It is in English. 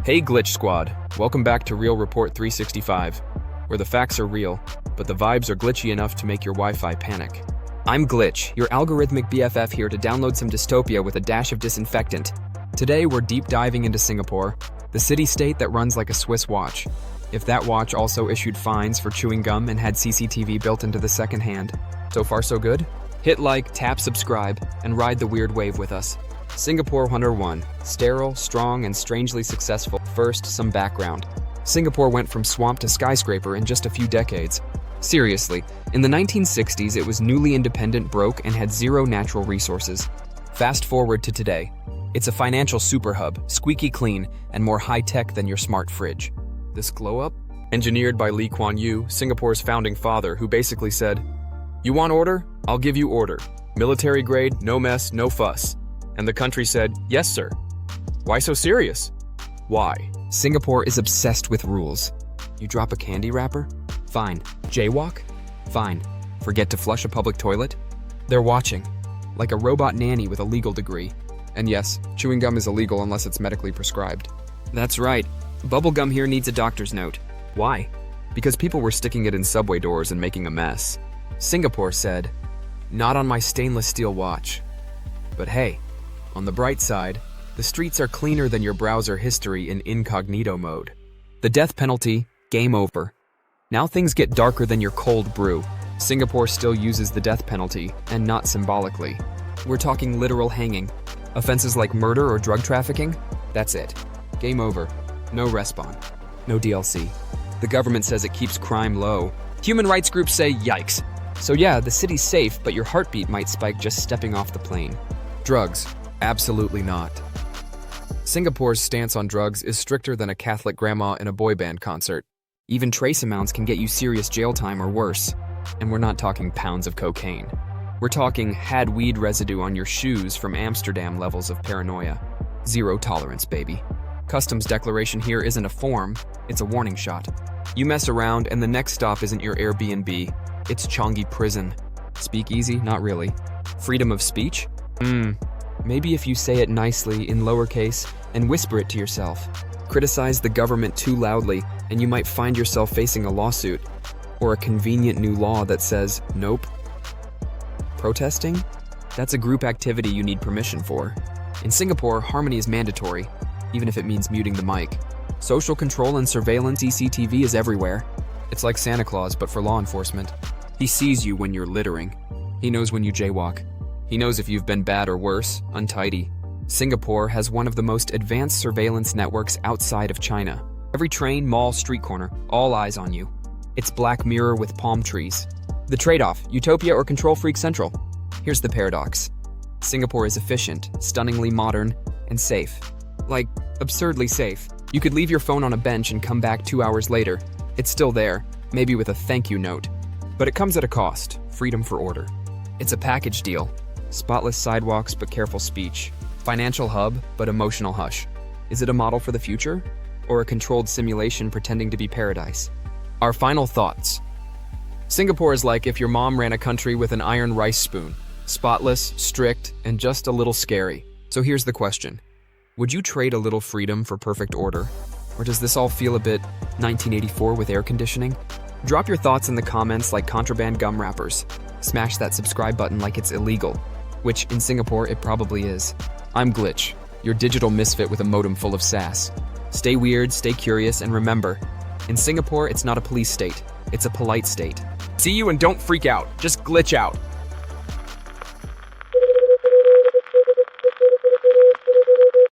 Hey Glitch Squad, welcome back to Real Report 365, where the facts are real, but the vibes are glitchy enough to make your Wi-Fi panic. I'm Glitch, your algorithmic BFF here to download some dystopia with a dash of disinfectant. Today we're deep diving into Singapore, the city-state that runs like a Swiss watch. If that watch also issued fines for chewing gum and had CCTV built into the second hand. So far so good? Hit like, tap subscribe, and ride the weird wave with us. Singapore 101. Sterile, strong, and strangely successful. First, some background. Singapore went from swamp to skyscraper in just a few decades. Seriously, in the 1960s it was newly independent, broke, and had zero natural resources. Fast forward to today. It's a financial super hub, squeaky clean, and more high-tech than your smart fridge. This glow-up? Engineered by Lee Kuan Yew, Singapore's founding father, who basically said, "You want order? I'll give you order. Military grade, no mess, no fuss." And the country said, "Yes, sir." Why so serious? Why? Singapore is obsessed with rules. You drop a candy wrapper? Fine. Jaywalk? Fine. Forget to flush a public toilet? They're watching. Like a robot nanny with a legal degree. And yes, chewing gum is illegal unless it's medically prescribed. That's right. Bubblegum here needs a doctor's note. Why? Because people were sticking it in subway doors and making a mess. Singapore said, "Not on my stainless steel watch." But hey, on the bright side, the streets are cleaner than your browser history in incognito mode. The death penalty, game over. Now things get darker than your cold brew. Singapore still uses the death penalty, and not symbolically. We're talking literal hanging. Offenses like murder or drug trafficking? That's it. Game over. No respawn. No DLC. The government says it keeps crime low. Human rights groups say yikes. So yeah, the city's safe, but your heartbeat might spike just stepping off the plane. Drugs. Absolutely not. Singapore's stance on drugs is stricter than a Catholic grandma in a boy band concert. Even trace amounts can get you serious jail time or worse. And we're not talking pounds of cocaine. We're talking had weed residue on your shoes from Amsterdam levels of paranoia. Zero tolerance, baby. Customs declaration here isn't a form, it's a warning shot. You mess around and the next stop isn't your Airbnb, it's Changi Prison. Speakeasy? Not really. Freedom of speech? Maybe if you say it nicely in lowercase and whisper it to yourself. Criticize the government too loudly and you might find yourself facing a lawsuit or a convenient new law that says nope. Protesting? That's a group activity you need permission for. In Singapore, harmony is mandatory, even if it means muting the mic. Social control and surveillance CCTV is everywhere. It's like Santa Claus, but for law enforcement. He sees you when you're littering. He knows when you jaywalk. He knows if you've been bad or worse, untidy. Singapore has one of the most advanced surveillance networks outside of China. Every train, mall, street corner, all eyes on you. It's Black Mirror with palm trees. The trade-off, Utopia or Control Freak Central? Here's the paradox. Singapore is efficient, stunningly modern, and safe. Like, absurdly safe. You could leave your phone on a bench and come back 2 hours later. It's still there, maybe with a thank you note. But it comes at a cost, freedom for order. It's a package deal. Spotless sidewalks but careful speech. Financial hub but emotional hush. Is it a model for the future? Or a controlled simulation pretending to be paradise? Our final thoughts. Singapore is like if your mom ran a country with an iron rice spoon. Spotless, strict, and just a little scary. So here's the question. Would you trade a little freedom for perfect order? Or does this all feel a bit 1984 with air conditioning? Drop your thoughts in the comments like contraband gum wrappers. Smash that subscribe button like it's illegal, which in Singapore it probably is. I'm Glitch, your digital misfit with a modem full of sass. Stay weird, stay curious, and remember, in Singapore it's not a police state, it's a polite state. See you and don't freak out, just glitch out.